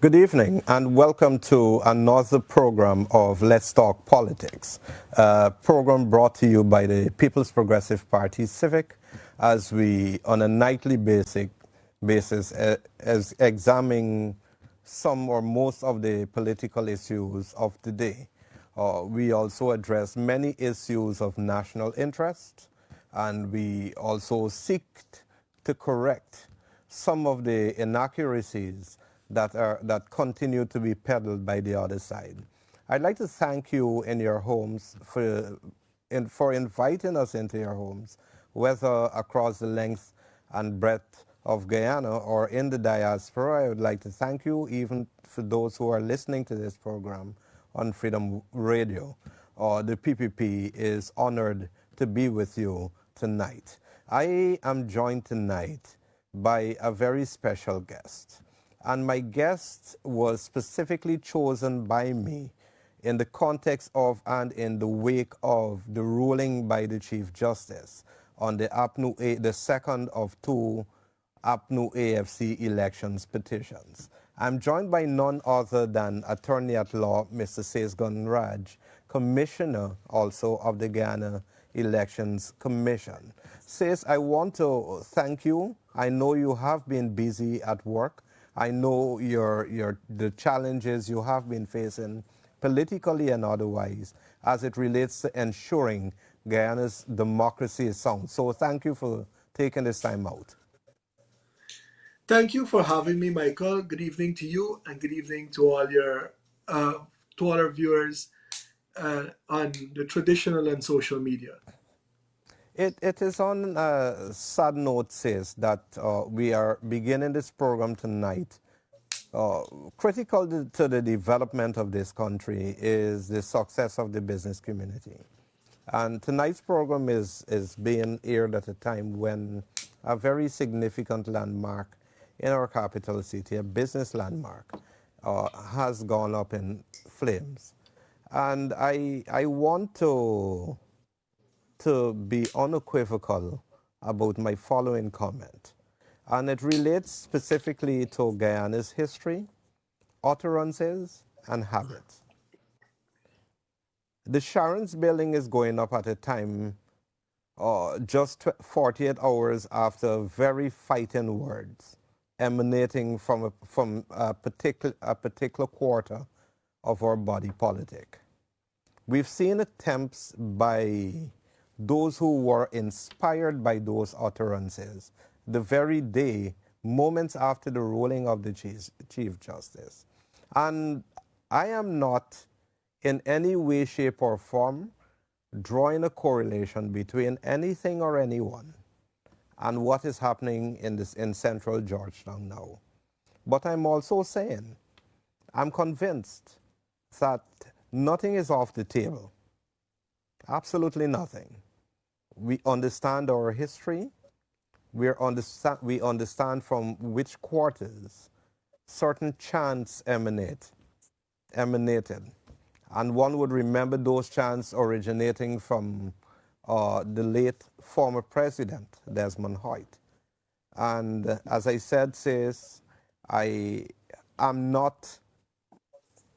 Good evening and welcome to another program of Let's Talk Politics, a program brought to you by the People's Progressive Party Civic as we, on a nightly basis, as examine some or most of the political issues of the day. We also address many issues of national interest, and we also seek to correct some of the inaccuracies that continue to be peddled by the other side. I'd like to thank you in your homes for inviting us into your homes, whether across the length and breadth of Guyana or in the diaspora. I would like to thank you even for those who are listening to this program on Freedom Radio. The PPP is honored to be with you tonight. I am joined tonight by a very special guest. And my guest was specifically chosen by me in the context of and in the wake of the ruling by the Chief Justice on the second of two APNU AFC elections petitions. I'm joined by none other than Attorney at Law, Mr. Sase Gunraj, Commissioner also of the Ghana Elections Commission. Sase, I want to thank you. I know you have been busy at work. I know the challenges you have been facing politically and otherwise as it relates to ensuring Guyana's democracy is sound. So thank you for taking this time out. Thank you for having me, Michael. Good evening to you, and good evening to uh, all our viewers on the traditional and social media. It is on a sad note, says that we are beginning this program tonight. Critical to the development of this country is the success of the business community. And tonight's program is being aired at a time when a very significant landmark in our capital city, a business landmark, has gone up in flames. And I want to be unequivocal about my following comment. And it relates specifically to Guyana's history, utterances, and habits. The Sharon's building is going up at a time just 48 hours after very fighting words emanating from a particular quarter of our body politic. We've seen attempts by those who were inspired by those utterances the very day, moments after the ruling of the Chief Justice. And I am not in any way, shape, or form drawing a correlation between anything or anyone and what is happening in central Georgetown now. But I'm also saying I'm convinced that nothing is off the table. Absolutely nothing. We understand our history. We understand from which quarters certain chants emanated. And one would remember those chants originating from the late former president, Desmond Hoyt. And as I said, says, I am not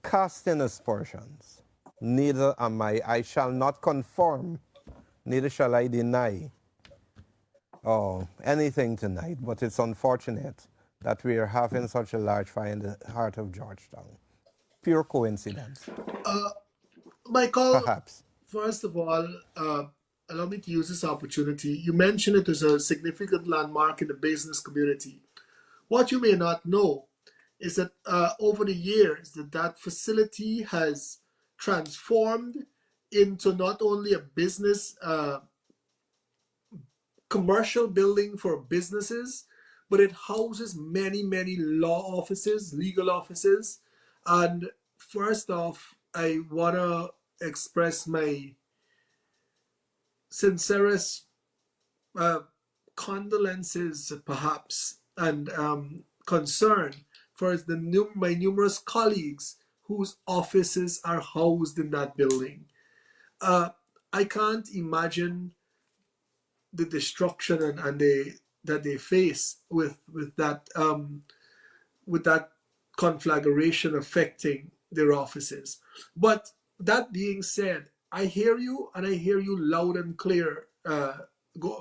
casting aspersions. Neither am I. I shall not conform, neither shall I deny anything tonight. But it's unfortunate that we are having such a large fire in the heart of Georgetown. Pure coincidence. Michael, Perhaps. first of all, allow me to use this opportunity. You mentioned it as a significant landmark in the business community. What you may not know is that over the years, that facility has transformed into not only a business commercial building for businesses, but it houses many, many law offices, legal offices. And first off, I want to express my sincerest condolences, perhaps, and concern for my numerous colleagues whose offices are housed in that building. I can't imagine the destruction that they face with that conflagration affecting their offices. But that being said, I hear you, and I hear you loud and clear,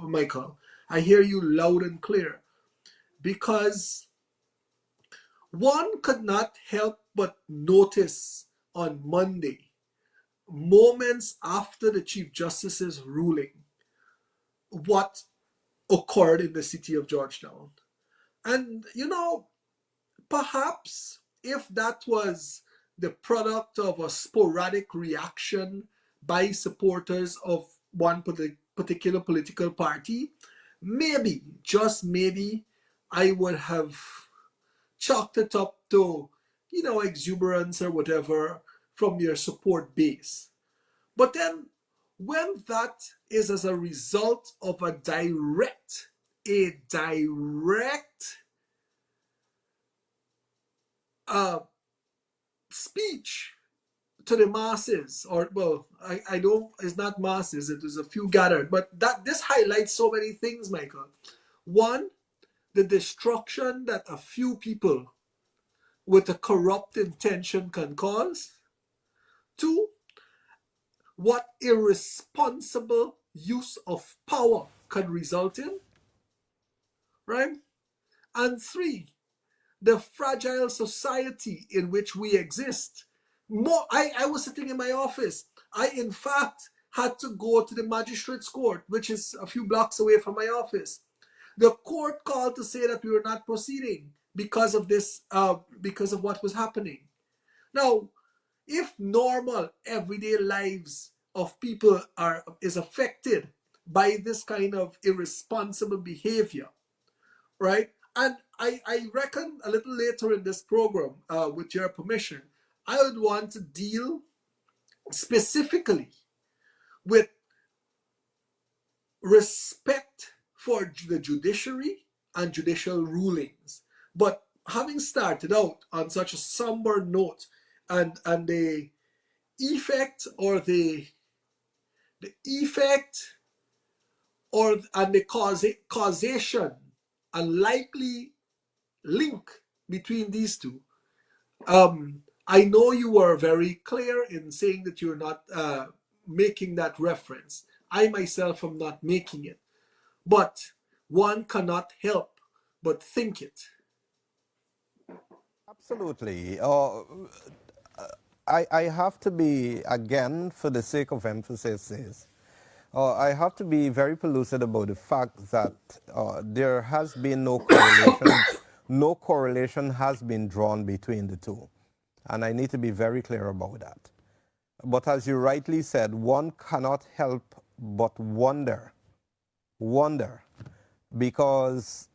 Michael. I hear you loud and clear, because one could not help but notice on Monday, moments after the Chief Justice's ruling, what occurred in the city of Georgetown. And, perhaps if that was the product of a sporadic reaction by supporters of one particular political party, maybe, just maybe, I would have chalked it up to, exuberance or whatever from your support base. But then, when that is as a result of a direct uh, speech to the masses, or, well, I don't, it's not masses, it was a few gathered, but that this highlights so many things, Michael. One, the destruction that a few people with a corrupt intention can cause. Two, what irresponsible use of power can result in, right? And three, the fragile society in which we exist. I was sitting in my office. I, in fact, had to go to the magistrate's court, which is a few blocks away from my office. The court called to say that we were not proceeding because of this, because of what was happening. Now, if normal everyday lives of people is affected by this kind of irresponsible behavior, right? And I reckon a little later in this program, with your permission, I would want to deal specifically with respect for the judiciary and judicial rulings. But having started out on such a somber note, and the effect or the effect or and the causation and likely link between these two. I know you were very clear in saying that you're not making that reference. I myself am not making it, but one cannot help but think it. Absolutely. I have to be, again, for the sake of emphasis, I have to be very pellucid about the fact that there has been no correlation, no correlation has been drawn between the two. And I need to be very clear about that. But as you rightly said, one cannot help but wonder, because,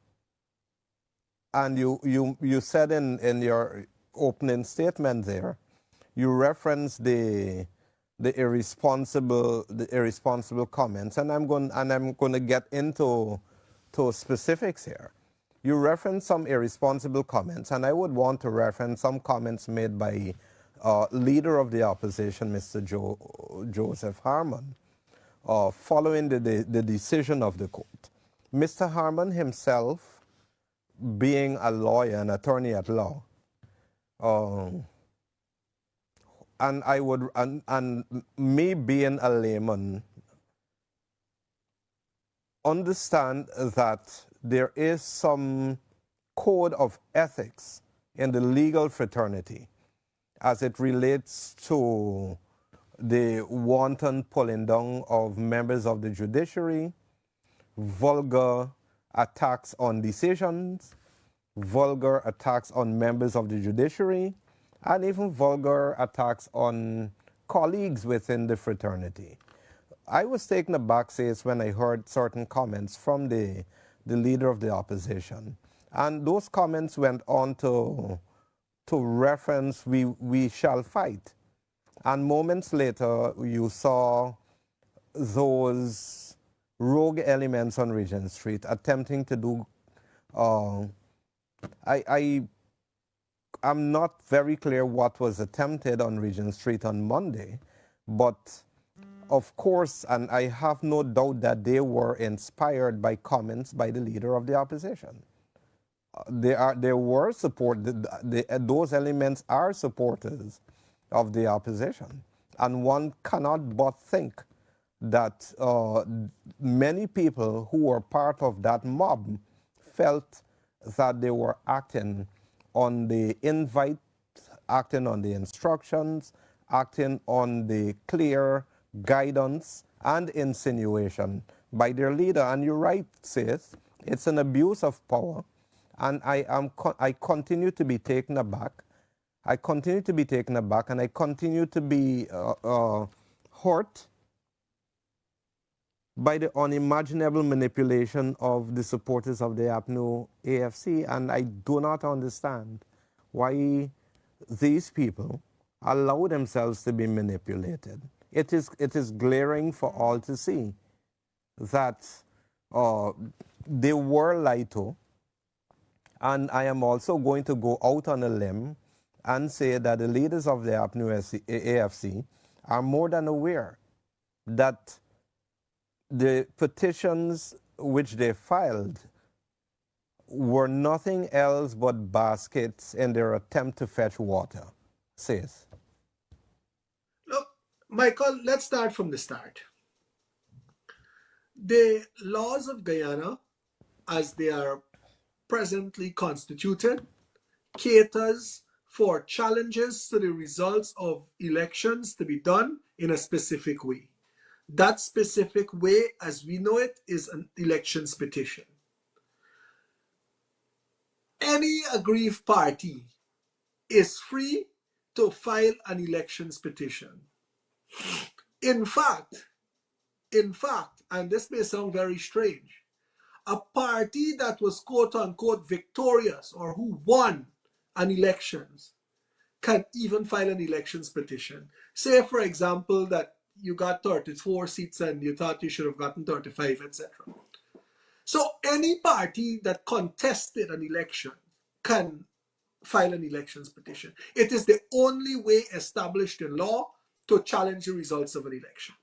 and you said in your opening statement there, you referenced the irresponsible comments, and I'm going to get into specifics here. You referenced some irresponsible comments, and I would want to reference some comments made by leader of the opposition, Mr. Joseph Harmon, following the decision of the court. Mr. Harmon himself, being a lawyer, an attorney at law, and I would, and me being a layman, understand that there is some code of ethics in the legal fraternity as it relates to the wanton pulling down of members of the judiciary, vulgar attacks on decisions, vulgar attacks on members of the judiciary, and even vulgar attacks on colleagues within the fraternity. I was taken aback, says, when I heard certain comments from the leader of the opposition. And those comments went on to reference we shall fight. And moments later, you saw those rogue elements on Regent Street attempting to do, I'm not very clear what was attempted on Regent Street on Monday, but of course, and I have no doubt that they were inspired by comments by the leader of the opposition. There were support. Those elements are supporters of the opposition, and one cannot but think that many people who were part of that mob felt that they were acting on the invite, acting on the instructions, acting on the clear guidance and insinuation by their leader. And you're right, sis, it's an abuse of power. And I continue to be taken aback. I continue to be taken aback, and I continue to be hurt by the unimaginable manipulation of the supporters of the APNU AFC. And I do not understand why these people allow themselves to be manipulated. It is glaring for all to see that they were lied to. And I am also going to go out on a limb and say that the leaders of the APNU AFC are more than aware that the petitions which they filed were nothing else but baskets in their attempt to fetch water, says. Look, Michael, let's start from the start. The laws of Guyana, as they are presently constituted, caters for challenges to the results of elections to be done in a specific way. That specific way, as we know it, is an elections petition. Any aggrieved party is free to file an elections petition. In fact, and this may sound very strange, a party that was quote unquote victorious or who won an elections can even file an elections petition. Say, for example, that you got 34 seats and you thought you should have gotten 35, etc. So any party that contested an election can file an elections petition. It is the only way established in law to challenge the results of an election.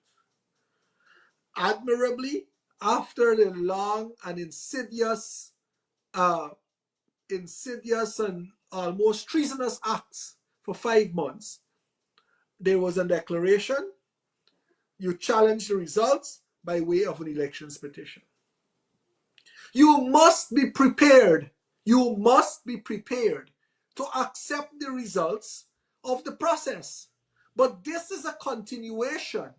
Admirably, after the long and insidious and almost treasonous acts for 5 months, there was a declaration. You challenge the results by way of an elections petition. You must be prepared. You must be prepared to accept the results of the process. But this is a continuation.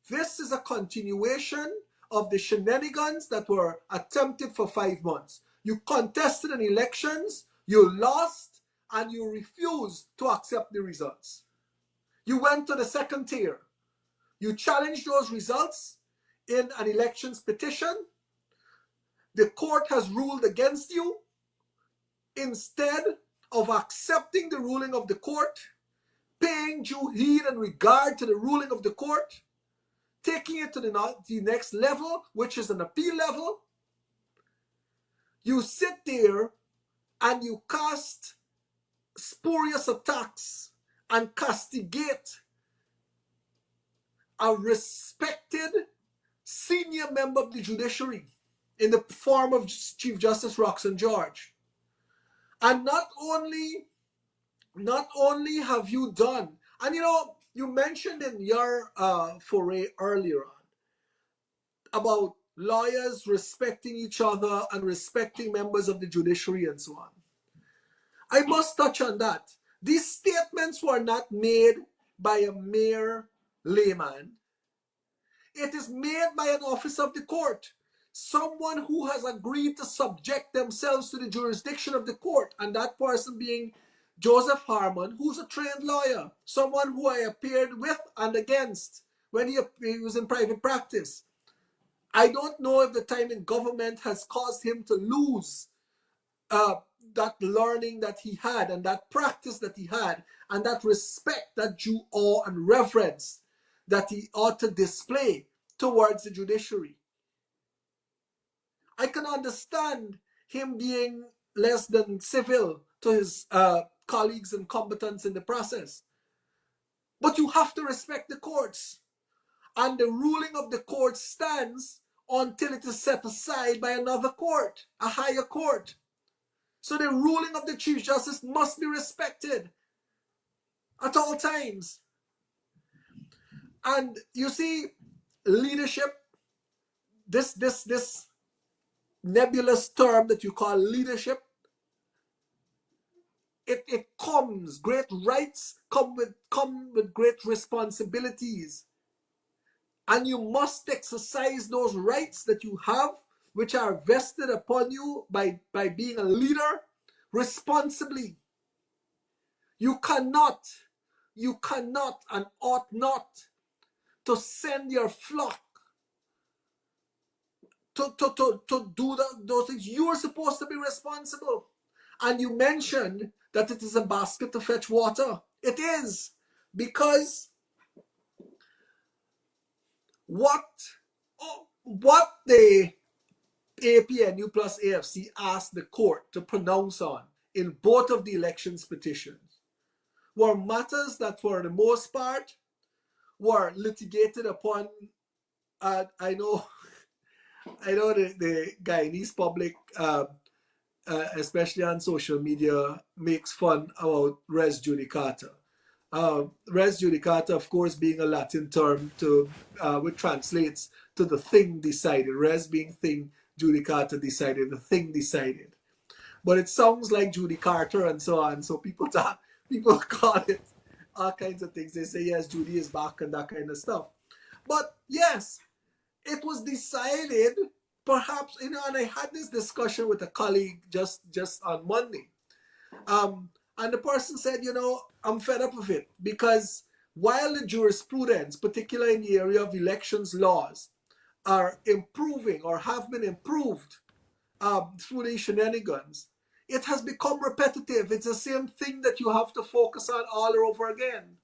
This is a continuation of the shenanigans that were attempted for 5 months. You contested in elections, you lost, and you refused to accept the results. You went to the second tier. You challenged those results in an elections petition. The court has ruled against you. Instead of accepting the ruling of the court, paying due heed and regard to the ruling of the court, taking it to the next level, which is an appeal level, you sit there and you cast spurious attacks and castigate a respected senior member of the judiciary in the form of Chief Justice Roxanne George. And not only have you done, and you mentioned in your foray earlier on about lawyers respecting each other and respecting members of the judiciary and so on. I must touch on that. These statements were not made by a mere layman. It is made by an officer of the court, someone who has agreed to subject themselves to the jurisdiction of the court, and that person being Joseph Harmon, who's a trained lawyer, someone who I appeared with and against when he was in private practice. I don't know if the time in government has caused him to lose that learning that he had and that practice that he had and that respect, that due awe and reverence that he ought to display towards the judiciary. I can understand him being less than civil to his colleagues and combatants in the process. But you have to respect the courts. And the ruling of the court stands until it is set aside by another court, a higher court. So the ruling of the Chief Justice must be respected at all times. And you see, leadership, this nebulous term that you call leadership, it comes, great rights come with great responsibilities. And you must exercise those rights that you have, which are vested upon you by being a leader, responsibly. You cannot and ought not to send your flock to do those things. You are supposed to be responsible. And you mentioned that it is a basket to fetch water. It is. Because what the APNU plus AFC asked the court to pronounce on in both of the elections petitions were matters that for the most part were litigated upon. I know the Guyanese public, especially on social media, makes fun about res judicata. Res judicata, of course, being a Latin term which translates to the thing decided. Res being thing, judicata decided, the thing decided. But it sounds like Judy Carter and so on. So people call it all kinds of things. They say yes, Judy is back and that kind of stuff. But yes, it was decided, perhaps, and I had this discussion with a colleague just on Monday. And the person said, I'm fed up with it because while the jurisprudence, particularly in the area of elections laws, are improving or have been improved through these shenanigans, it has become repetitive. It's the same thing that you have to focus on all over again,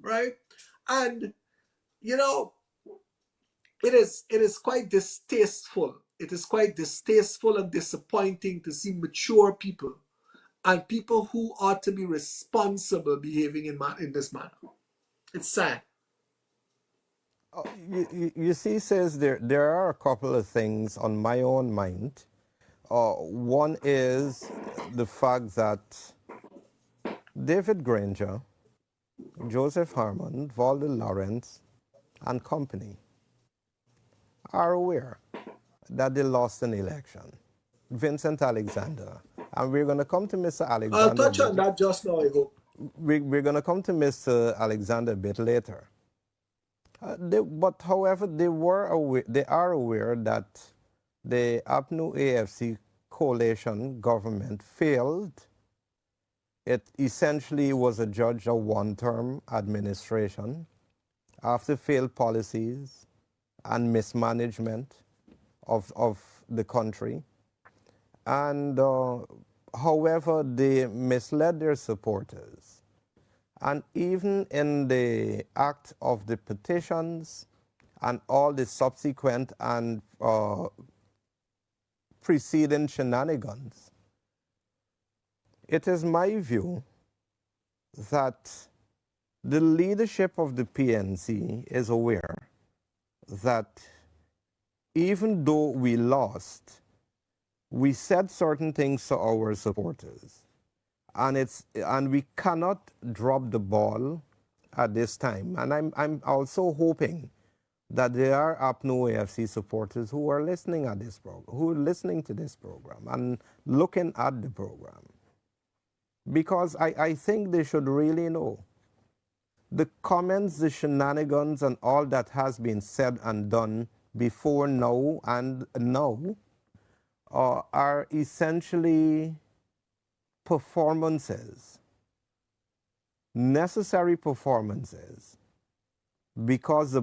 right? And it is quite distasteful. It is quite distasteful and disappointing to see mature people and people who ought to be responsible behaving in this manner. It's sad. You see, says there are a couple of things on my own mind. One is the fact that David Granger, Joseph Harmon, Walter Lawrence, and company are aware that they lost an election. Vincent Alexander. And we're going to come to Mr. I'll Alexander a touch bit. on that just now, I hope. We're going to come to Mr. Alexander a bit later. But however, they are aware that the APNU AFC coalition government failed. It essentially was adjudged a one-term administration after failed policies and mismanagement of the country. And however, they misled their supporters. And even in the act of the petitions and all the subsequent and preceding shenanigans, it is my view that the leadership of the PNC is aware that even though we lost, we said certain things to our supporters. And we cannot drop the ball at this time. And I'm also hoping that there are APNU AFC supporters who are listening at this program, who are listening to this program and looking at the program. Because I think they should really know the comments, the shenanigans, and all that has been said and done before now and now are essentially performances, necessary performances, because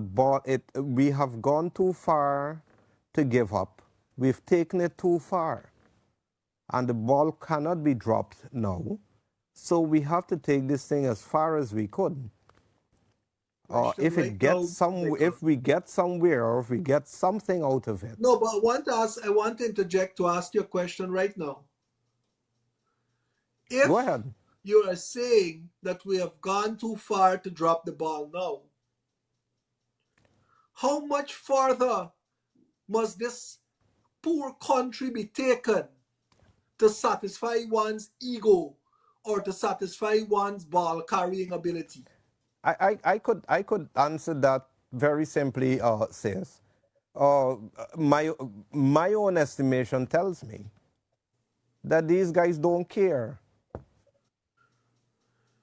we have gone too far to give up. We've taken it too far, and the ball cannot be dropped now. So we have to take this thing as far as we could. If we get somewhere, or if we get something out of it. No, but I want to interject to ask you a question right now. If Go ahead. you are saying that we have gone too far to drop the ball now, how much farther must this poor country be taken to satisfy one's ego or to satisfy one's ball carrying ability? I could answer that very simply, sis. Uh, my my own estimation tells me that these guys don't care.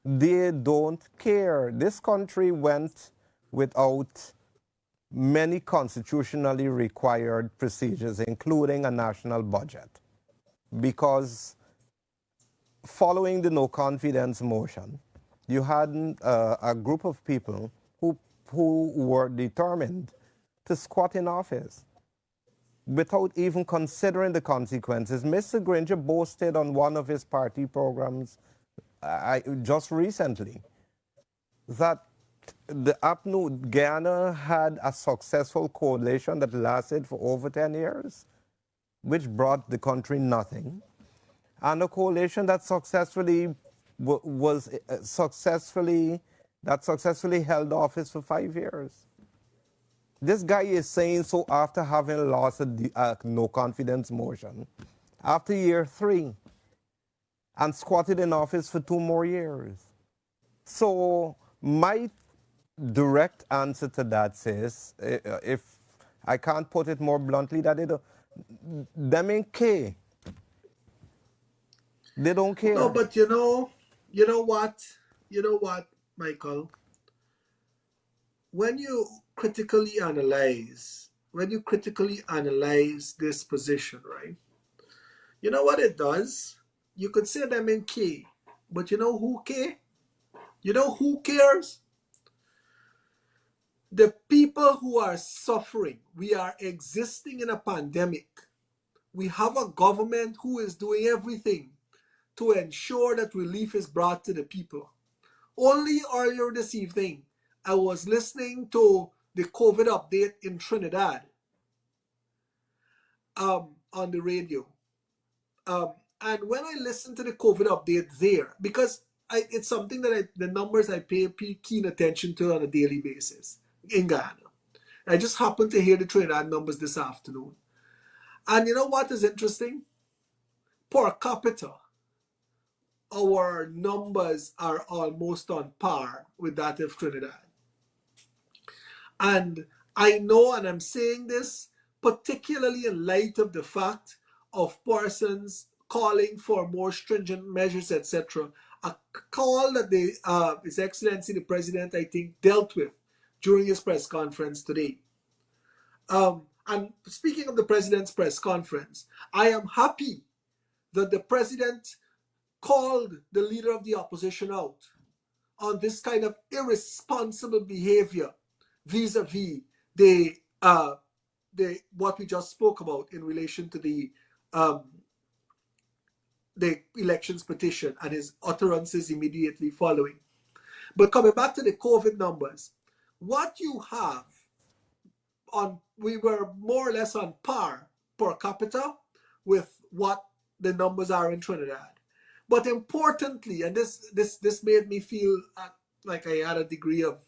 They don't care. This country went without many constitutionally required procedures, including a national budget, because following the no confidence motion, you had a group of people who were determined to squat in office without even considering the consequences. Mr. Granger boasted on one of his party programs just recently that the APNU Ghana had a successful coalition that lasted for over 10 years, which brought the country nothing, and a coalition that successfully held office for 5 years. This guy is saying so after having lost a no confidence motion after year 3 and squatted in office for 2 more years. So my direct answer to that is, if I can't put it more bluntly, that them ain't care. They don't No, care. but you know what, Michael? When you critically analyze this position, right? You know what it does? You could say them in K, but you know who care? You know who cares? The people who are suffering. We are existing in a pandemic. We have a government who is doing everything to ensure that relief is brought to the people. Only earlier this evening, I was listening to the COVID update in Trinidad on the radio. And when I listened to the COVID update there, because it's something that the numbers I pay keen attention to on a daily basis in Ghana. I just happened to hear the Trinidad numbers this afternoon. And you know what is interesting? Per capita, our numbers are almost on par with that of Trinidad. And I know, and I'm saying this particularly in light of the fact of persons calling for more stringent measures, etc. A call that His Excellency the President, I think, dealt with during his press conference today. And speaking of the President's press conference, I am happy that the President called the leader of the opposition out on this kind of irresponsible behavior vis-a-vis the what we just spoke about in relation to um, the elections petition and his utterances immediately following. But coming back to the COVID numbers, what you have we were more or less on par per capita with what the numbers are in Trinidad. But importantly, and this made me feel like I had a degree of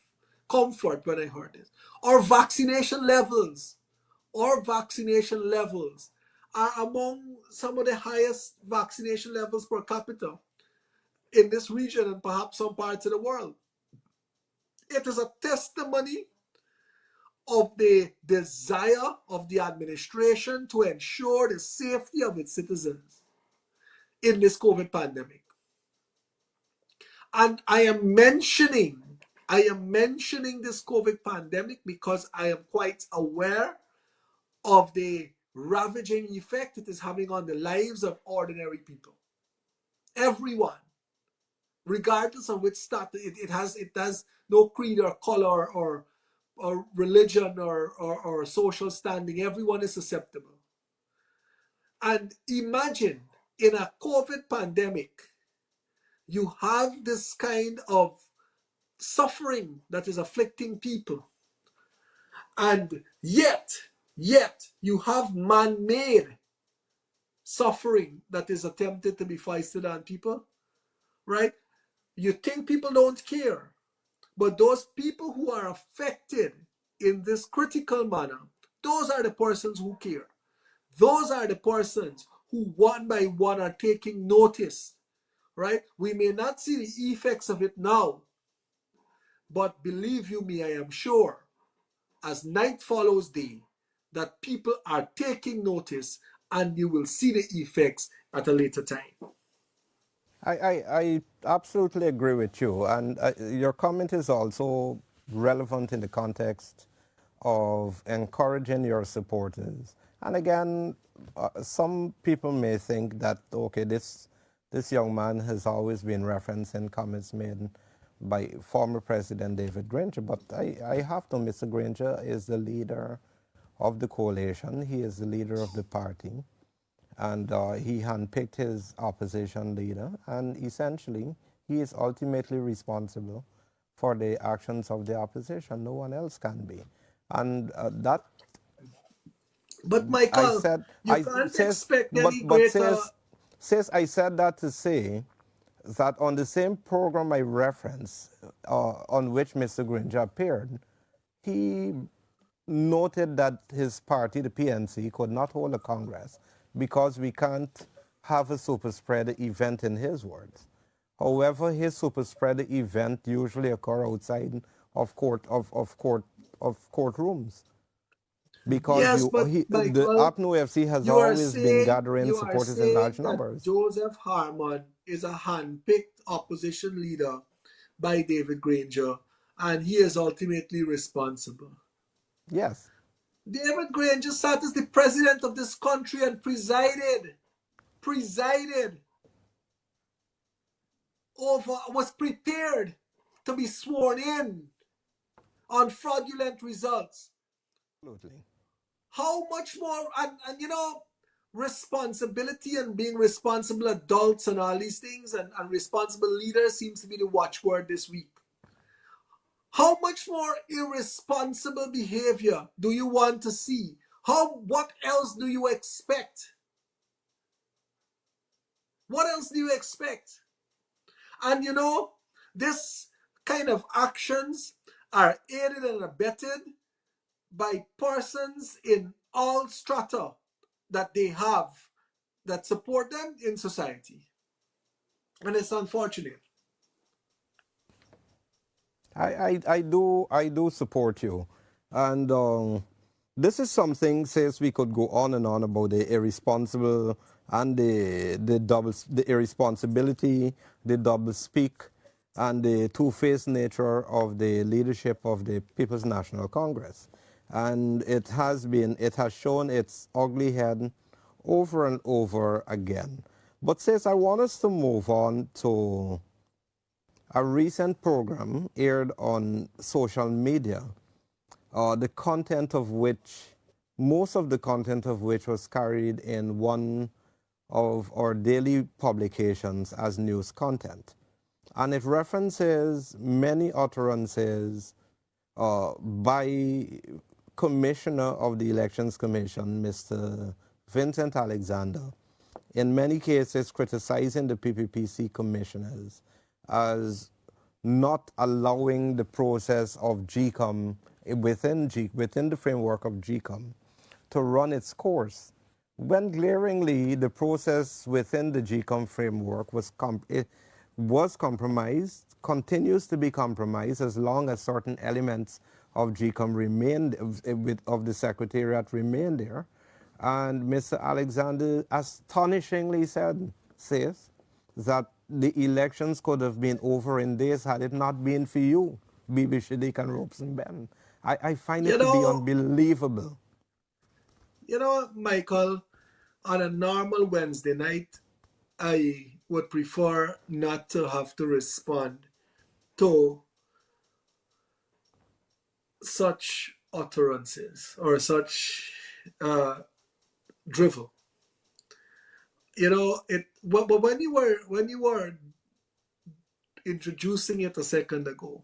comfort when I heard this, our vaccination levels are among some of the highest vaccination levels per capita in this region and perhaps some parts of the world. It is a testimony of the desire of the administration to ensure the safety of its citizens in this COVID pandemic. And I am mentioning this COVID pandemic because I am quite aware of the ravaging effect it is having on the lives of ordinary people. Everyone, regardless of which status, it has no creed or color or religion or social standing. Everyone is susceptible. And imagine in a COVID pandemic, you have this kind of suffering that is afflicting people. And yet you have man-made suffering that is attempted to be foisted on people, right? You think people don't care, but those people who are affected in this critical manner, those are the persons who care. Those are the persons who one by one are taking notice, right? We may not see the effects of it now, but believe you me, I am sure as night follows day that people are taking notice and you will see the effects at a later time. I absolutely agree with you. And your comment is also relevant in the context of encouraging your supporters. And again, some people may think that, okay, this young man has always been referencing comments made by former President David Granger. But I have to, Mr. Granger is the leader of the coalition. He is the leader of the party. And he handpicked his opposition leader, and essentially, he is ultimately responsible for the actions of the opposition. No one else can be. And that But I Michael, said, you can't says, expect any but greater. says I said that to say that on the same program I referenced, on which Mr. Granger appeared, he noted that his party, the PNC, could not hold a Congress because we can't have a super spreader event in his words. However, his super spreader event usually occur outside of courtrooms because Yes, but the Michael, APNU FC has always been gathering you are supporters in large saying that numbers. Joseph Harmon is a hand-picked opposition leader by David Granger, and he is ultimately responsible. Yes. David Granger sat as the president of this country and presided over, was prepared to be sworn in on fraudulent results. Absolutely. How much more, and responsibility and being responsible adults and all these things and responsible leaders seems to be the watchword this week. How much more irresponsible behavior do you want to see? What else do you expect? What else do you expect? And this kind of actions are aided and abetted by persons in all strata that they have that support them in society. And it's unfortunate. I do support you, and this is something says we could go on and on about the irresponsible and the irresponsibility, the double speak, and the two-faced nature of the leadership of the People's National Congress, and it has shown its ugly head over and over again. But says I want us to move on to a recent program aired on social media, the content of which, most of the content of which was carried in one of our daily publications as news content. And it references many utterances by Commissioner of the Elections Commission, Mr. Vincent Alexander, in many cases criticizing the PPPC commissioners as not allowing the process of GCOM within the framework of GCOM to run its course, when glaringly the process within the GCOM framework was compromised, continues to be compromised as long as certain elements of GCOM remained, of the Secretariat remain there. And Mr. Alexander astonishingly says that the elections could have been over in days had it not been for you, Bibi Shiddick and Robeson Ben. I find You it to be know, unbelievable. Michael, on a normal Wednesday night, I would prefer not to have to respond to such utterances or such drivel. But when you were introducing it a second ago,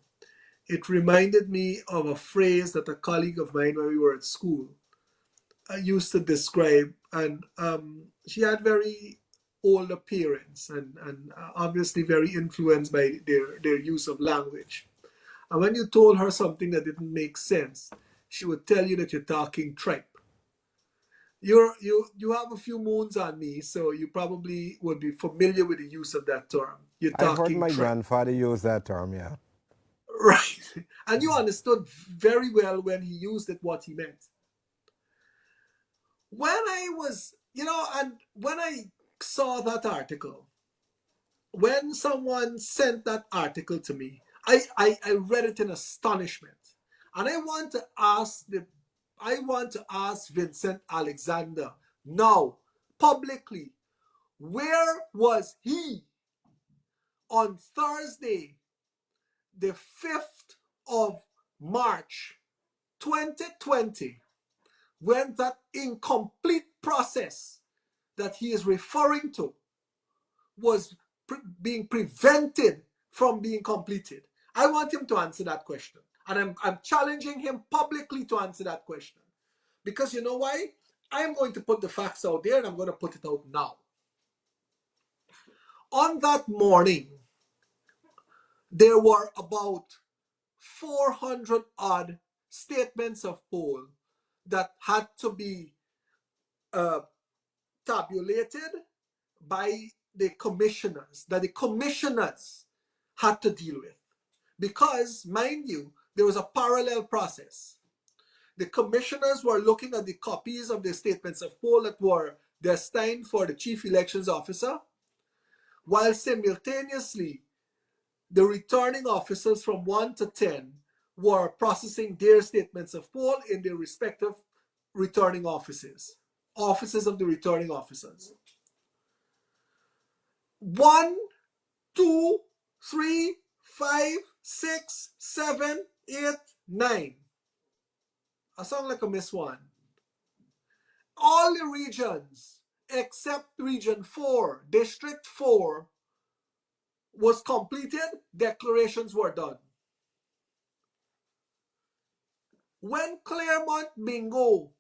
it reminded me of a phrase that a colleague of mine when we were at school used to describe, and she had very old appearance and obviously very influenced by their use of language. And when you told her something that didn't make sense, she would tell you that you're talking tripe. You have a few moons on me, so you probably would be familiar with the use of that term. You're I've heard talking my trash. grandfather use that term, yeah. Right. And you understood very well when he used it what he meant. When I was, and when I saw that article, when someone sent that article to me, I read it in astonishment. And I want to ask Vincent Alexander now, publicly, where was he on Thursday, the 5th of March, 2020, when that incomplete process that he is referring to was being prevented from being completed? I want him to answer that question. And I'm challenging him publicly to answer that question. Because you know why? I'm going to put the facts out there and I'm going to put it out now. On that morning, there were about 400 odd statements of poll that had to be uh, tabulated by the commissioners, that the commissioners had to deal with. Because, mind you, there was a parallel process. The commissioners were looking at the copies of the statements of poll that were destined for the chief elections officer, while simultaneously the returning officers from 1 to 10 were processing their statements of poll in their respective returning offices of the returning officers. 1, 2, 3, 5, 6, 7, 8, 9. I sound like I missed one. All the regions except region 4, district 4, was completed, declarations were done. When Claremont Mingo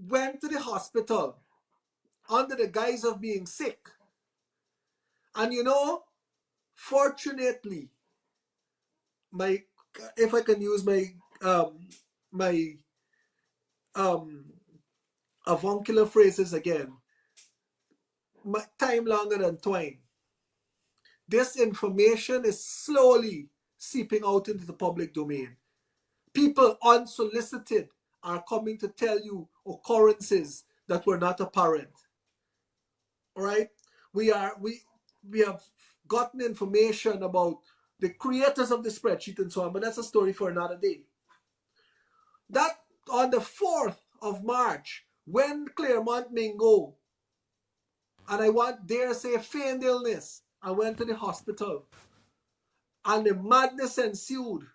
went to the hospital under the guise of being sick, and fortunately, if I can use my avuncular phrases again, time longer than twine. This information is slowly seeping out into the public domain. People unsolicited are coming to tell you occurrences that were not apparent. All right, we have gotten information about the creators of the spreadsheet and so on, but that's a story for another day. That on the 4th of March, when Claremont Mingo, and I dare say feigned illness, I went to the hospital, and the madness ensued.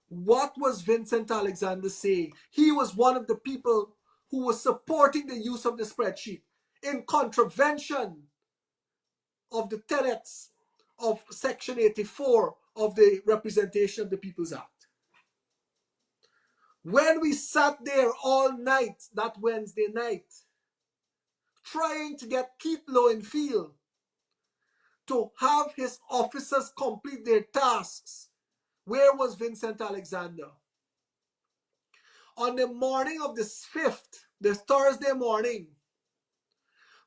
What was Vincent Alexander saying? He was one of the people who was supporting the use of the spreadsheet in contravention of the tenets of Section 84 of the Representation of the People's Act. When we sat there all night, that Wednesday night, trying to get Keith Lowenfield to have his officers complete their tasks, where was Vincent Alexander? On the morning of the 5th, the Thursday morning,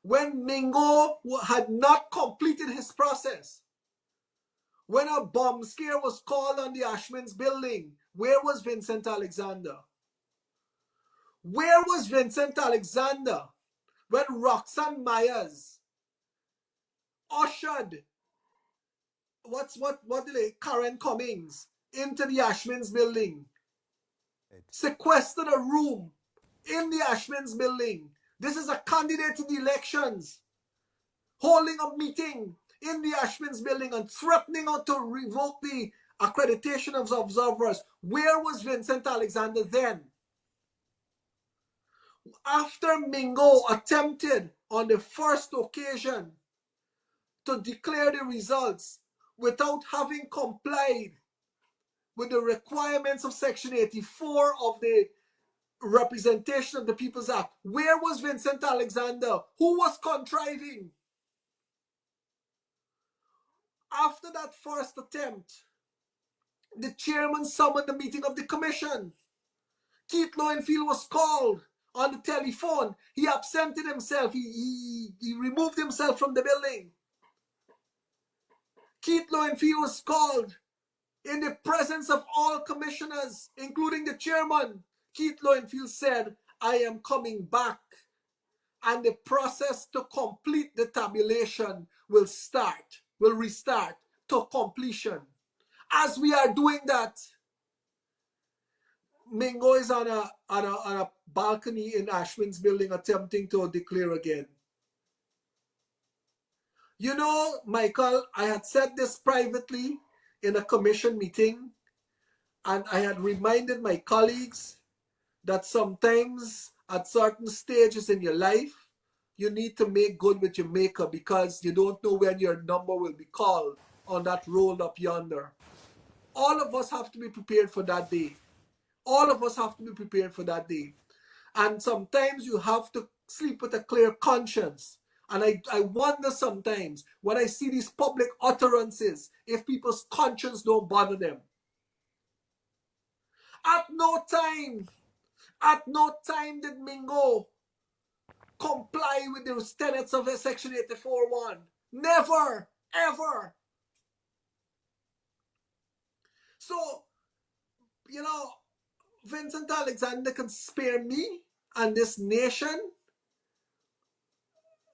when Mingo had not completed his process, when a bomb scare was called on the Ashman's building, where was Vincent Alexander? Where was Vincent Alexander when Roxanne Myers ushered Karen Cummings into the Ashman's building, sequestered a room in the Ashman's building? This is a candidate in the elections, holding a meeting in the Ashman's building and threatening to revoke the accreditation of observers. Where was Vincent Alexander then? After Mingo attempted on the first occasion to declare the results without having complied with the requirements of Section 84 of the Representation of the People's Act, where was Vincent Alexander? Who was contriving? After that first attempt, the chairman summoned the meeting of the commission. Keith Lowenfield was called on the telephone. He absented himself. He removed himself from the building. Keith Lowenfield was called in the presence of all commissioners, including the chairman. Keith Lowenfield said, I am coming back. And the process to complete the tabulation will restart to completion. As we are doing that, Mingo is on a balcony in Ashwin's building attempting to declare again. You know, Michael, I had said this privately in a commission meeting, and I had reminded my colleagues that sometimes at certain stages in your life, you need to make good with your maker because you don't know when your number will be called on that roll up yonder. All of us have to be prepared for that day. All of us have to be prepared for that day. And sometimes you have to sleep with a clear conscience. And I wonder sometimes when I see these public utterances, if people's conscience don't bother them. At no time did Mingo comply with the tenets of Section 84.1. Never, ever. So, you know, Vincent Alexander can spare me and this nation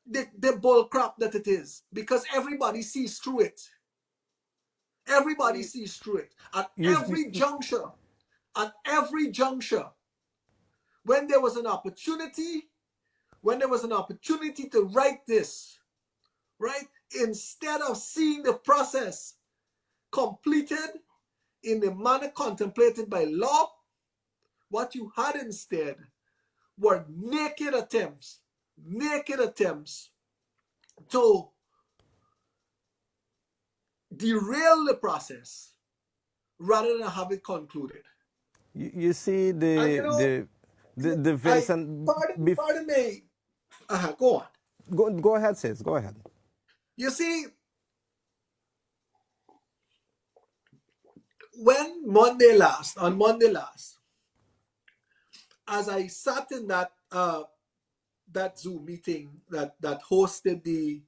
the bull crap that it is, because everybody sees through it. Everybody sees through it. At every juncture, when there was an opportunity to write this, right? Instead of seeing the process completed in the manner contemplated by law, what you had instead were naked attempts to derail the process rather than have it concluded. You see And you know, the Vincent. pardon me. Go on. Go ahead, sis. Go ahead. You see, on Monday last, as I sat in that Zoom meeting that hosted the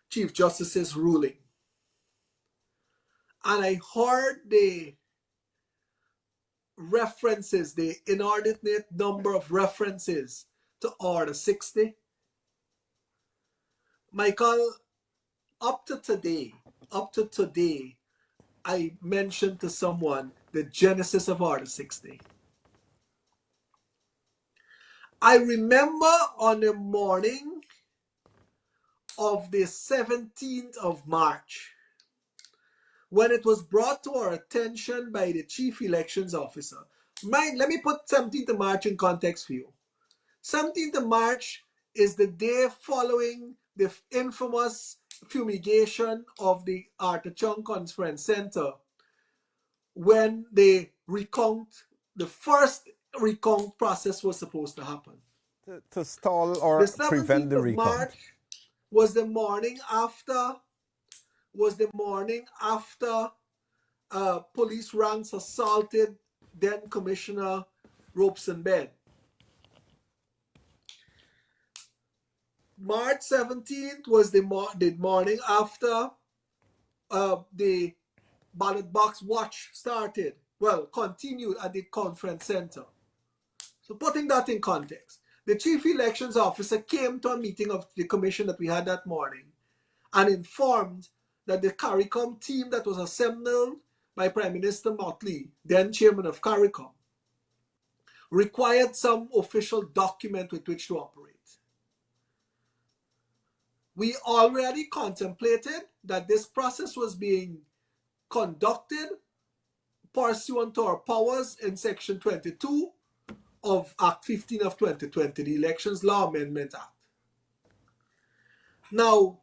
Chief Justice's ruling, and I heard the references, the inordinate number of references to Order 60, Michael, up to today, I mentioned to someone the genesis of Order 60. I remember on the morning of the 17th of March, when it was brought to our attention by the Chief Elections Officer. Let me put 17th of March in context for you. 17th of March is the day following the infamous fumigation of the Arthur Chung Conference Center, when the first recount process was supposed to happen. To stall The or prevent 17th the of recount. March was the morning after police ranks assaulted then Commissioner Robeson Bed. March 17th was the morning after the ballot box watch continued at the conference center. So putting that in context, the Chief Elections Officer came to a meeting of the commission that we had that morning and informed that the CARICOM team that was assembled by Prime Minister Motley, then chairman of CARICOM, required some official document with which to operate. We already contemplated that this process was being conducted pursuant to our powers in Section 22 of Act 15 of 2020, the Elections Law Amendment Act. Now,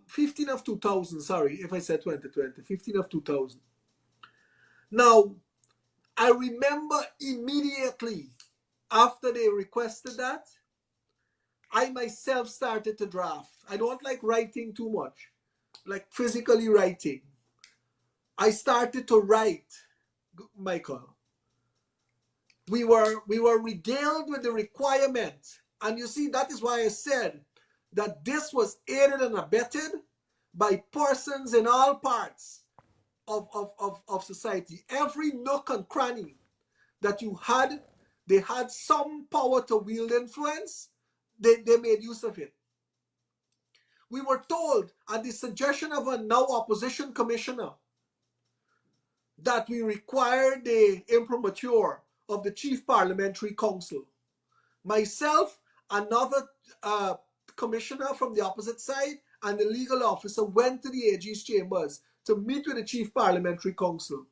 15 of 2000, sorry if I said 2020, 15 of 2000. Now, I remember immediately after they requested that, I myself started to draft. I don't like writing too much, like physically writing. I started to write, Michael. We were regaled with the requirement. And you see, that is why I said that this was aided and abetted by persons in all parts of society. Every nook and cranny that you had, they had some power to wield influence. They made use of it. We were told at the suggestion of a now opposition commissioner that we required the imprimatur of the chief parliamentary council. Myself, another commissioner from the opposite side, and the legal officer went to the AG's chambers to meet with the chief parliamentary council.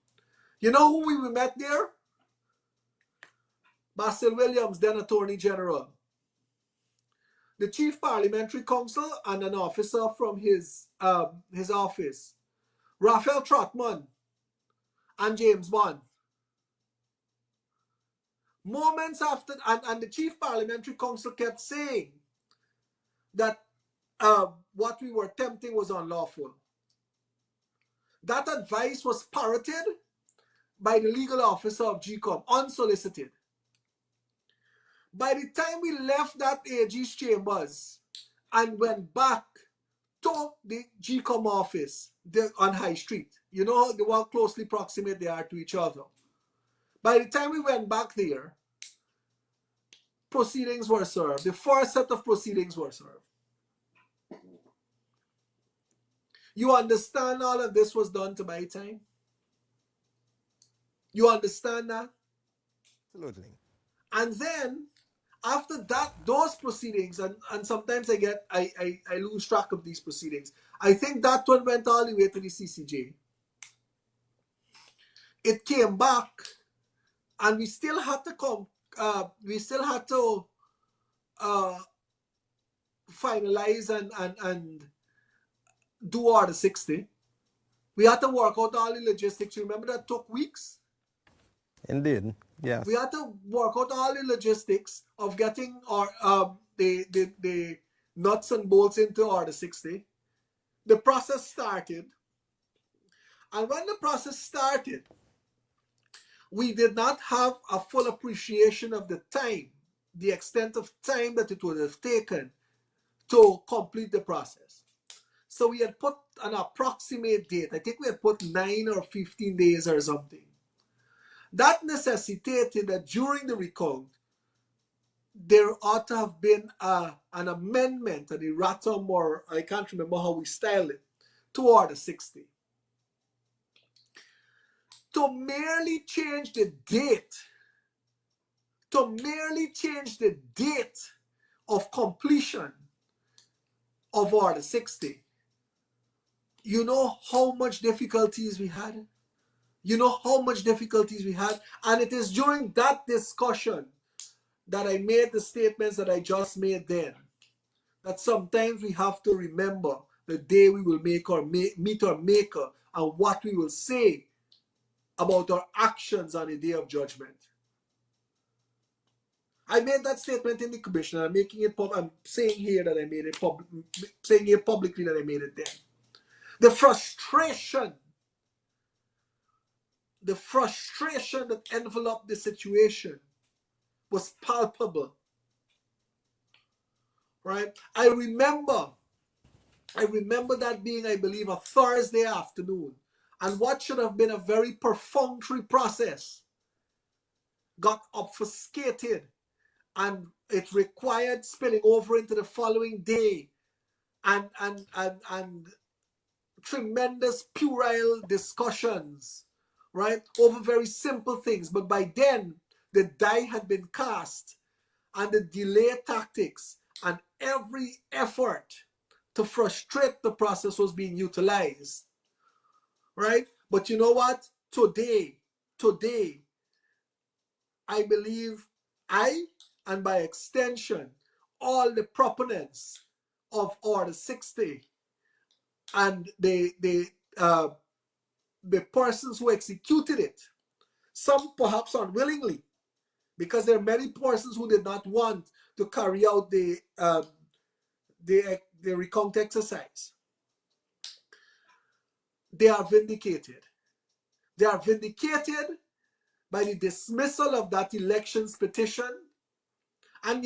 You know who we met there? Basil Williams, then Attorney General, the chief parliamentary counsel, and an officer from his office, Raphael Trotman and James Bond. Moments after, and the chief parliamentary counsel kept saying that what we were attempting was unlawful. That advice was parroted by the legal officer of GCOM, unsolicited. By the time we left that AG's chambers and went back to the GCOM office on High Street, you know the how closely proximate they are to each other. By the time we went back there, proceedings were served. The first set of proceedings were served. You understand all of this was done to buy time? You understand that? Absolutely. And then after that, those proceedings, and sometimes I lose track of these proceedings. I think that one went all the way to the CCJ. It came back, and we still had to finalize and do Order 60. We had to work out all the logistics. You remember that took weeks? Indeed, yes. We had to work out all the logistics of getting the nuts and bolts into Order 60. The process started. And when the process started, we did not have a full appreciation of the time, the extent of time that it would have taken to complete the process. So we had put an approximate date. I think we had put 9 or 15 days or something. That necessitated that during the recount, there ought to have been an amendment, an erratum, or I can't remember how we styled it, to Order 60. To merely change the date, of completion of Order 60, you know how much difficulties we had? You know how much difficulties we had? And it is during that discussion that I made the statements that I just made then. That sometimes we have to remember the day we will meet our Maker and what we will say about our actions on the day of judgment. I made that statement in the commission. I'm making it public. I'm saying here that I made it public. Saying here publicly that I made it then. The frustration that enveloped the situation was palpable. Right? I remember that being, I believe, a Thursday afternoon, and what should have been a very perfunctory process got obfuscated, and it required spilling over into the following day, and tremendous puerile discussions, right, over very simple things. But by then, the die had been cast, and the delay tactics and every effort to frustrate the process was being utilized, right? But you know what? Today, I believe and by extension, all the proponents of Order 60 and the persons who executed it, some perhaps unwillingly, because there are many persons who did not want to carry out the recount exercise. They are vindicated. They are vindicated by the dismissal of that elections petition. And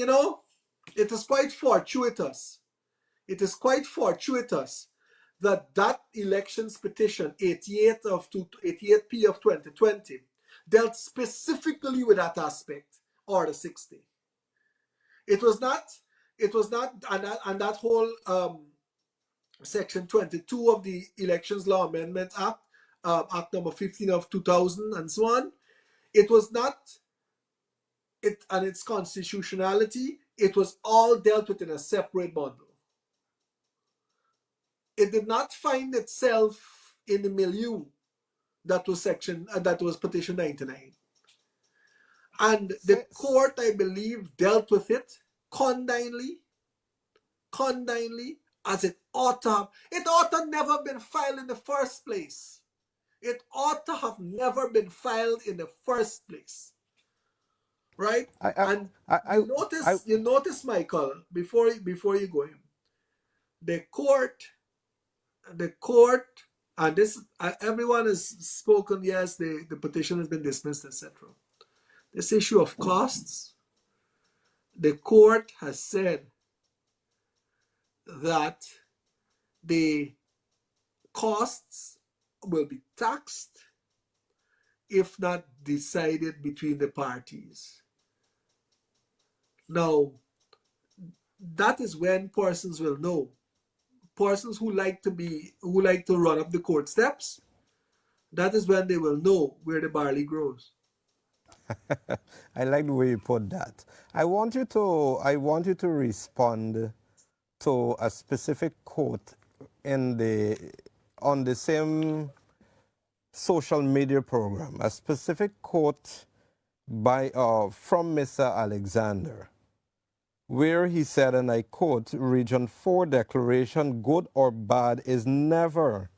it is quite fortuitous. It is quite fortuitous that that elections petition, 88P of 2020, dealt specifically with that aspect, Order 60. It was not, and that whole Section 22 of the Elections Law Amendment Act, Act number 15 of 2000, and so on, it was not, and its constitutionality, it was all dealt with in a separate bundle. It did not find itself in the milieu that was petition 99. And the court, I believe, dealt with it condignly, as it ought to have. It ought to have never been filed in the first place. It ought to have never been filed in the first place. Right? You notice, Michael, before you go in, the court, and this, everyone has spoken, yes, the petition has been dismissed, etc. This issue of costs, the court has said that the costs will be taxed if not decided between the parties. Now, that is when persons will know. Persons who like to run up the court steps, that is when they will know where the barley grows. I like the way you put that. I want you to respond to a specific quote on the same social media program. A specific quote from Mr. Alexander, where he said, and I quote, Region 4 declaration, good or bad, is never,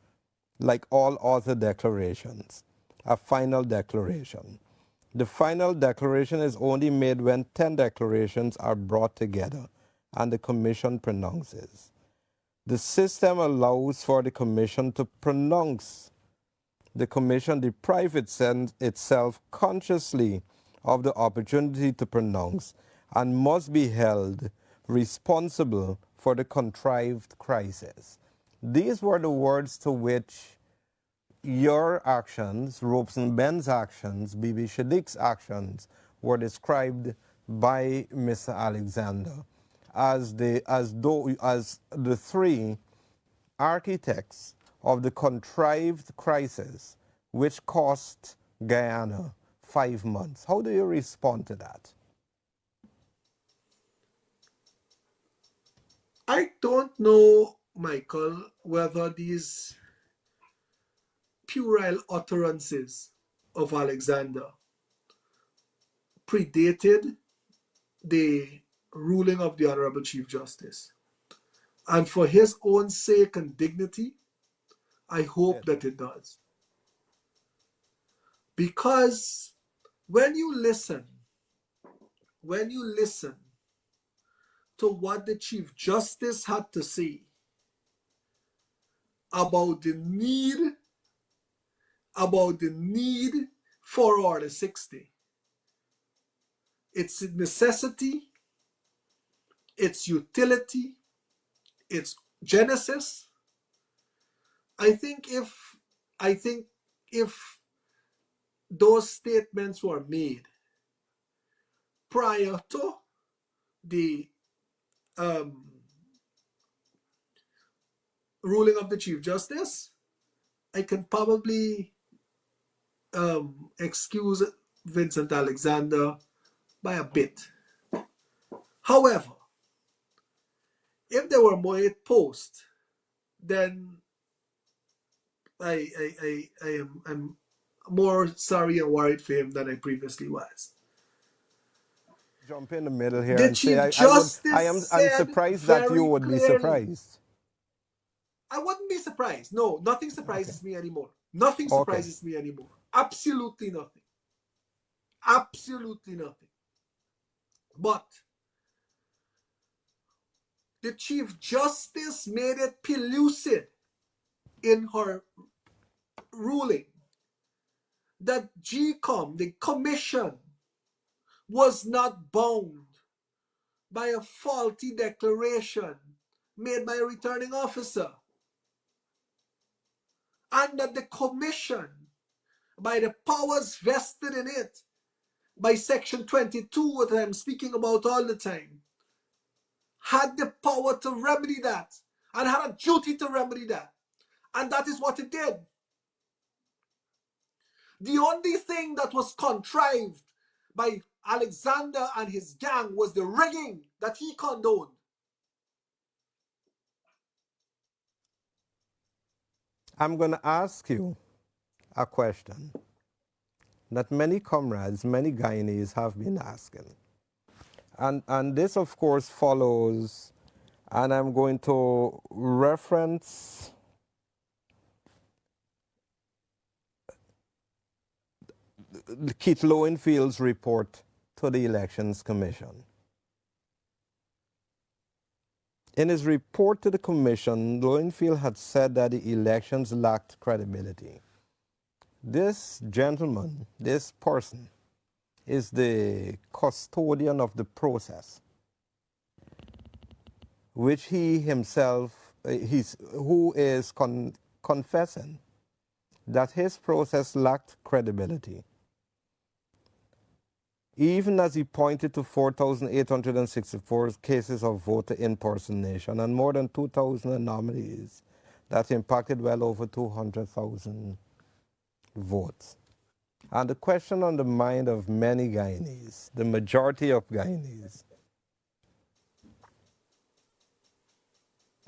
like all other declarations, a final declaration. The final declaration is only made when 10 declarations are brought together and the commission pronounces. The system allows for the commission to pronounce. The commission deprives itself consciously of the opportunity to pronounce and must be held responsible for the contrived crisis. These were the words to which your actions, Robeson Ben's actions, Bibi Shadik's actions, were described by Mr. Alexander as the three architects of the contrived crisis which cost Guyana 5 months. How do you respond to that? I don't know, Michael, whether these puerile utterances of Alexander predated the ruling of the Honorable Chief Justice. And for his own sake and dignity, I hope that it does. Because when you listen to what the Chief Justice had to say about the need for Order 60, its necessity, its utility, its genesis, I think if those statements were made prior to the ruling of the Chief Justice, I can probably excuse Vincent Alexander by a bit. However, if they were made post, then I'm more sorry and worried for him than I previously was. Jump in the middle here The and say Chief Justice I'm said surprised that you very would be clearly. surprised. I wouldn't be surprised. No, nothing surprises me anymore. Nothing surprises me anymore. Absolutely nothing. Absolutely nothing. But the Chief Justice made it pellucid in her ruling that GCOM, the commission, was not bound by a faulty declaration made by a returning officer, and that the commission, by the powers vested in it by Section 22, that I'm speaking about all the time, had the power to remedy that and had a duty to remedy that. And that is what it did. The only thing that was contrived by Alexander and his gang was the rigging that he condoned. I'm going to ask you a question that many comrades, many Guyanese have been asking. And this, of course, follows, and I'm going to reference Keith Lowenfield's report to the Elections Commission. In his report to the Commission, Lowenfield had said that the elections lacked credibility. This gentleman, this person, is the custodian of the process, which he himself, who is confessing that his process lacked credibility. Even as he pointed to 4,864 cases of voter impersonation and more than 2,000 anomalies that impacted well over 200,000 votes. And the question on the mind of many Guyanese, the majority of Guyanese,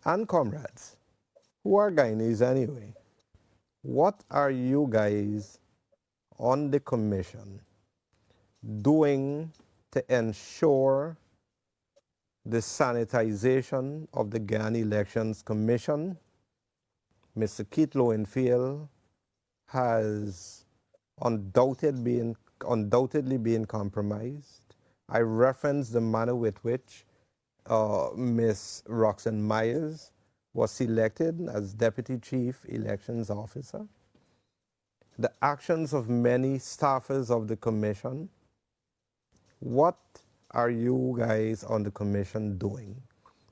and comrades, who are Guyanese anyway, what are you guys on the commission doing to ensure the sanitization of the Guyana Elections Commission? Mr. Keith Lowenfield has undoubtedly been compromised. I referenced the manner with which Ms. Roxanne Myers was selected as Deputy Chief Elections Officer. The actions of many staffers of the commission. What are you guys on the commission doing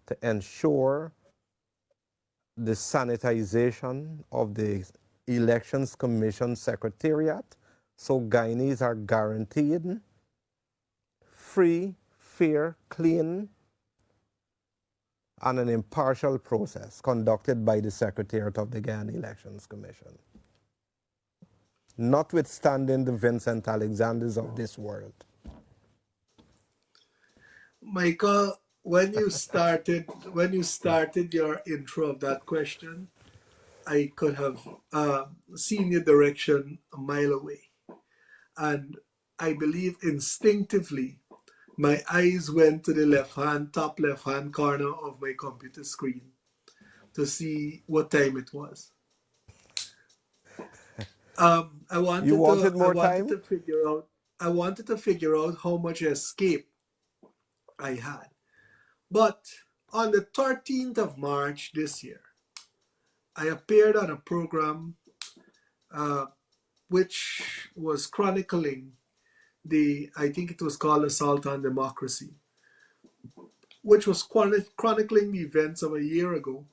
to ensure the sanitization of the Elections Commission Secretariat so Guyanese are guaranteed free, fair, clean, and an impartial process conducted by the Secretariat of the Guyana Elections Commission, notwithstanding the Vincent Alexanders of this world? Michael, when you started your intro of that question, I could have seen your direction a mile away. And I believe instinctively my eyes went to the top left hand corner of my computer screen to see what time it was. I You wanted more wanted time? to figure out how much escape I had. But on the 13th of March this year, I appeared on a program which was chronicling I think it was called Assault on Democracy, which was chronicling the events of a year ago,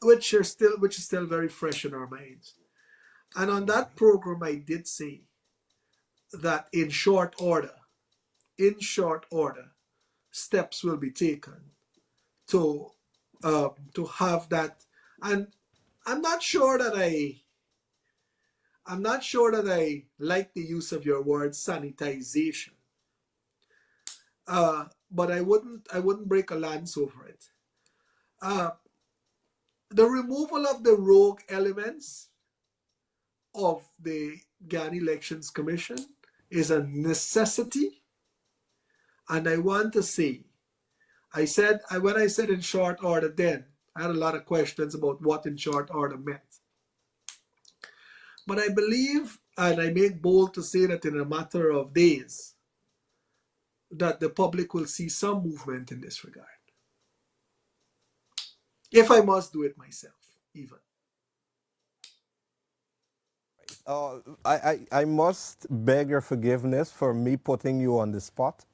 which is still very fresh in our minds. And on that program, I did say that in short order, steps will be taken to have that. And I'm not sure that I like the use of your word sanitization, but I wouldn't break a lance over it. The removal of the rogue elements of the Guyana Elections Commission is a necessity, and I want to say, when I said in short order, then I had a lot of questions about what in short order meant. But I believe, and I make bold to say that in a matter of days, that the public will see some movement in this regard. If I must do it myself, even. I must beg your forgiveness for me putting you on the spot,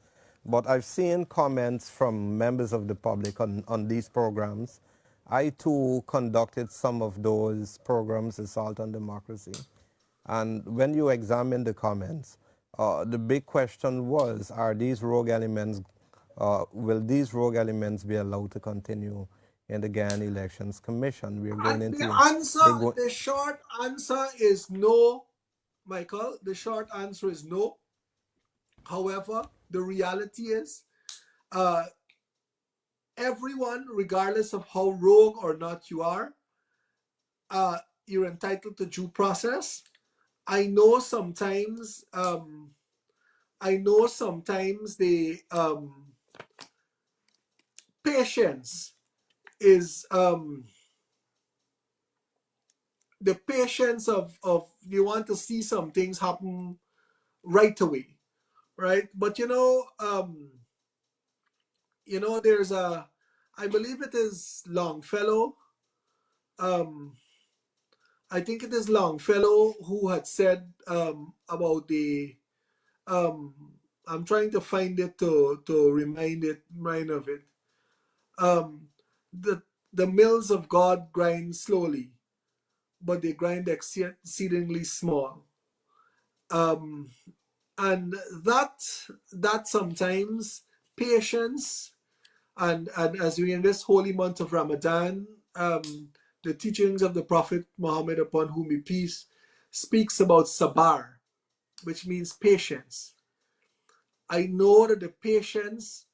but I've seen comments from members of the public on these programs. I too conducted some of those programs, Assault on Democracy. And when you examine the comments, the big question was, are these rogue elements, will these rogue elements be allowed to continue in the Guyana Elections Commission? We're going And into, we're going, the short answer is no, Michael. The short answer is no. However, the reality is, uh, everyone, regardless of how rogue or not you are, you're entitled to due process. I know sometimes, the patience is the patience of you want to see some things happen right away, right? But there's a, I believe it is Longfellow. Um, I think it is Longfellow who had said about the um, I'm trying to find it to remind of it. Um, the the mills of God grind slowly, but they grind exceedingly small. Um, and that sometimes patience, and as we in this holy month of Ramadan, the teachings of the Prophet Muhammad, upon whom be peace, speaks about sabar, which means patience. I know that the patience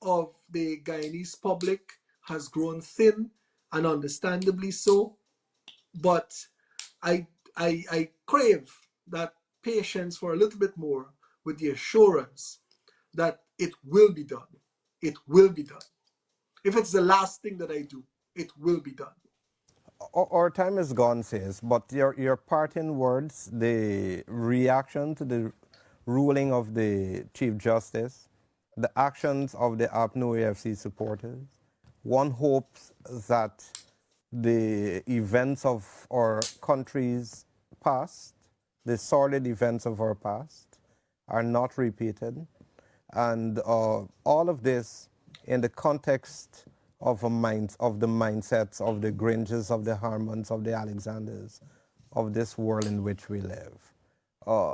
of the Guyanese public has grown thin, and understandably so, but I I crave that patience for a little bit more, with the assurance that it will be done. It will be done. If it's the last thing that I do, it will be done. our time is gone, says, but your parting words, the reaction to the ruling of the Chief Justice, the actions of the APNU AFC supporters, one hopes that the events of our country's past, the sordid events of our past, are not repeated. And all of this in the context of, of the mindsets of the Granges, of the Harmons, of the Alexanders, of this world in which we live. Uh,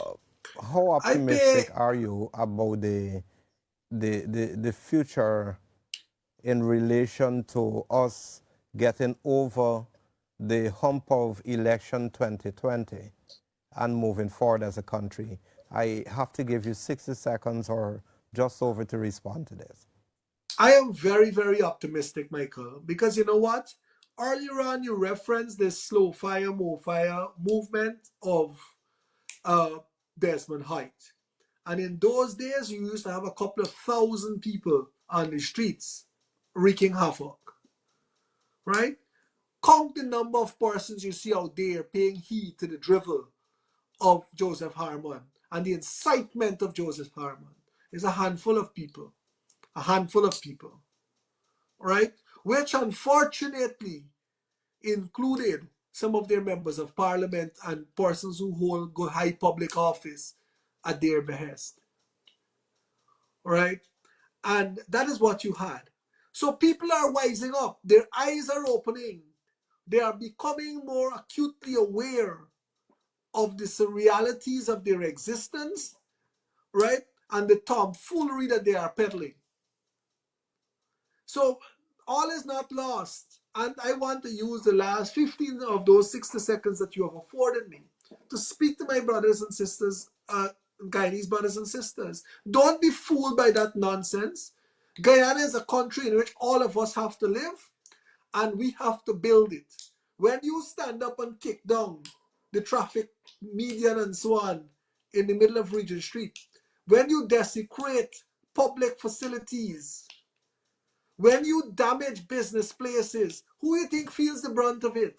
how I pay optimistic are you about the future in relation to us getting over the hump of election 2020 and moving forward as a country? I have to give you 60 seconds or just over to respond to this. I am very, very optimistic, Michael, because you know what? Earlier on, you referenced this slow fire, more fire movement of uh, Desmond Height. And in those days, you used to have a couple of thousand people on the streets wreaking havoc, right? Count the number of persons you see out there paying heed to the drivel of Joseph Harmon and the incitement of Joseph Harmon. It's a handful of people, a handful of people, right? Which unfortunately included some of their members of parliament and persons who hold high public office at their behest, right? And that is what you had. So people are wising up, their eyes are opening, they are becoming more acutely aware of the realities of their existence, right? And the tomfoolery that they are peddling. So all is not lost. And I want to use the last 15 of those 60 seconds that you have afforded me to speak to my brothers and sisters, Guyanese brothers and sisters. Don't be fooled by that nonsense. Guyana is a country in which all of us have to live, and we have to build it. When you stand up and kick down the traffic median and so on in the middle of Regent Street, when you desecrate public facilities, when you damage business places, who do you think feels the brunt of it?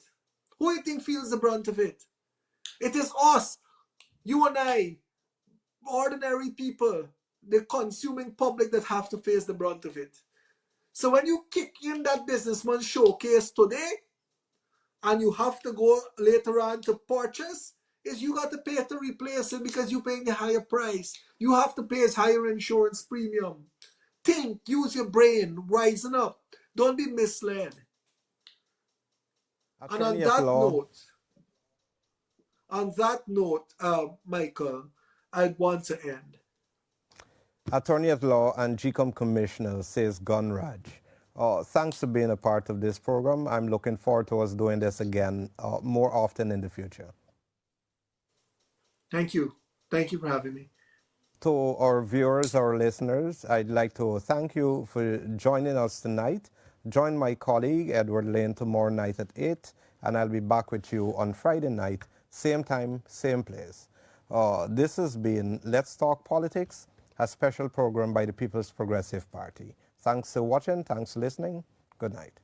Who do you think feels the brunt of it? It is us, you and I, ordinary people, the consuming public, that have to face the brunt of it. So when you kick in that businessman showcase today, and you have to go later on to purchase, is you got to pay to replace it because you're paying a higher price. You have to pay a higher insurance premium. Think, use your brain, rising up. Don't be misled. And Attorney at law, Michael, I want to end. Attorney at law and GCOM Commissioner Sase Gunraj. Thanks for being a part of this program. I'm looking forward to us doing this again more often in the future. Thank you. Thank you for having me. To our viewers, our listeners, I'd like to thank you for joining us tonight. Join my colleague Edward Lane tomorrow night at 8, and I'll be back with you on Friday night, same time, same place. This has been Let's Talk Politics, a special program by the People's Progressive Party. Thanks for watching. Thanks for listening. Good night.